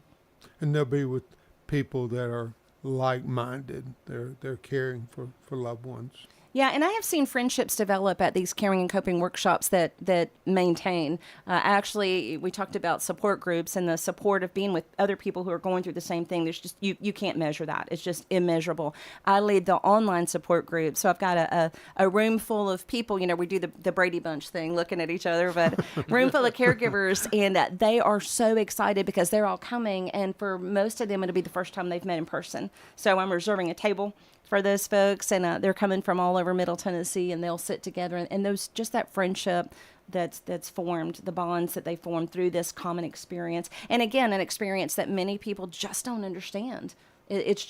And they'll be with people that are like-minded. They're caring for loved ones. Yeah, and I have seen friendships develop at these caring and coping workshops that maintain. Actually, we talked about support groups and the support of being with other people who are going through the same thing. There's just you can't measure that. It's just immeasurable. I lead the online support group, so I've got a room full of people. We do the Brady Bunch thing, looking at each other, but room full of caregivers, and they are so excited because they're all coming, and for most of them, it'll be the first time they've met in person. So I'm reserving a table for those folks, and they're coming from all over Middle Tennessee, and they'll sit together, and those just that friendship that's formed, the bonds that they form through this common experience, and again, an experience that many people just don't understand. It's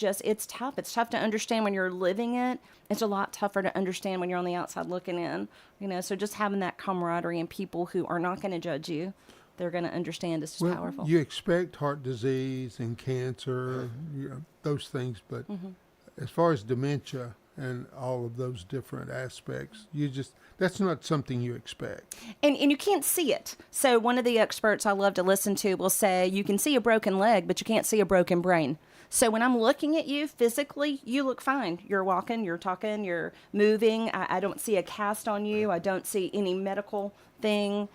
tough. It's tough to understand when you're living it. It's a lot tougher to understand when you're on the outside looking in. So just having that camaraderie and people who are not going to judge you, they're going to understand is just powerful. You expect heart disease and cancer, those things, but as far as dementia and all of those different aspects, that's not something you expect. And you can't see it. So one of the experts I love to listen to will say, you can see a broken leg, but you can't see a broken brain. So when I'm looking at you physically, you look fine. You're walking, you're talking, you're moving. I don't see a cast on you. I don't see any medical thing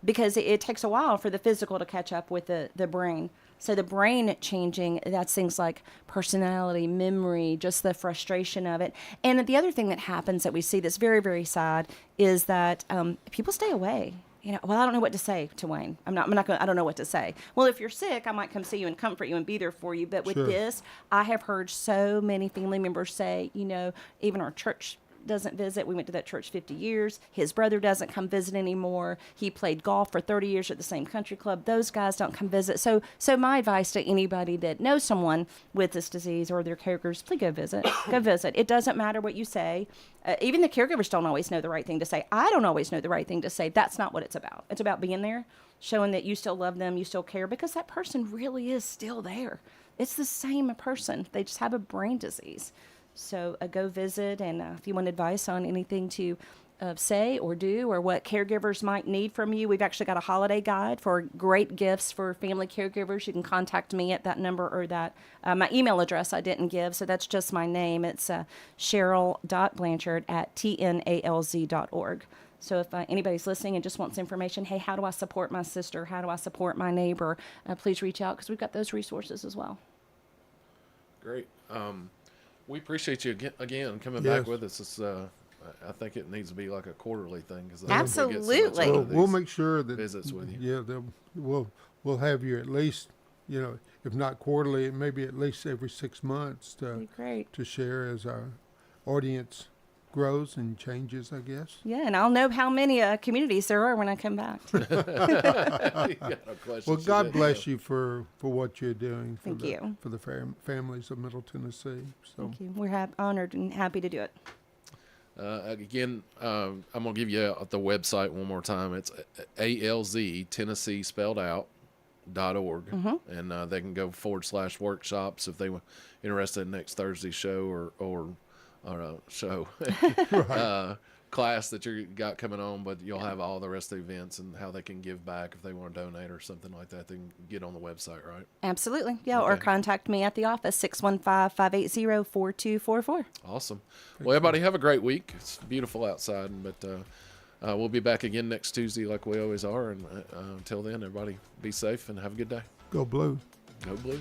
because it takes a while for the physical to catch up with the brain. So the brain changing, that's things like personality, memory, just the frustration of it. And the other thing that happens that we see that's very, very sad is that people stay away. well, I don't know what to say to Wayne. I don't know what to say. Well, if you're sick, I might come see you and comfort you and be there for you. But with this, I have heard so many family members say, even our church doesn't visit. We went to that church 50 years. His brother doesn't come visit anymore. He played golf for 30 years at the same country club. Those guys don't come visit. So my advice to anybody that knows someone with this disease or their caregivers, please go visit. Go visit. It doesn't matter what you say. Even the caregivers don't always know the right thing to say. I don't always know the right thing to say. That's not what it's about. It's about being there, showing that you still love them, you still care, because that person really is still there. It's the same person. They just have a brain disease. So go visit, and if you want advice on anything to say or do, or what caregivers might need from you, we've actually got a holiday guide for great gifts for family caregivers. You can contact me at that number, or that my email address I didn't give, so that's just my name. It's cheryl.blanchard@tnalz.org. So if anybody's listening and just wants information, hey, how do I support my sister? How do I support my neighbor? Please reach out, because we've got those resources as well. Great. We appreciate you again coming back with us. It's, I think it needs to be like a quarterly thing. Absolutely. We'll make sure that visits with you. Yeah, we'll have you at least, if not quarterly, maybe at least every 6 months to share as our audience grows and changes, I guess. Yeah, and I'll know how many communities there are when I come back. Well, God bless you for what you're doing for Thank you. For the families of Middle Tennessee. So. Thank you. We're honored and happy to do it. Again, I'm going to give you the website one more time. It's ALZ, Tennessee spelled out, .org. And they can go /workshops if they were interested in next Thursday's show or show class that you got coming on, but you'll have all the rest of the events and how they can give back if they want to donate or something like that. They can get on the website, right? Absolutely. Yeah, or contact me at the office, 615-580-4244. Awesome. Well, everybody have a great week. It's beautiful outside, but we'll be back again next Tuesday like we always are. And until then, everybody be safe and have a good day. Go Blue. Go Blue.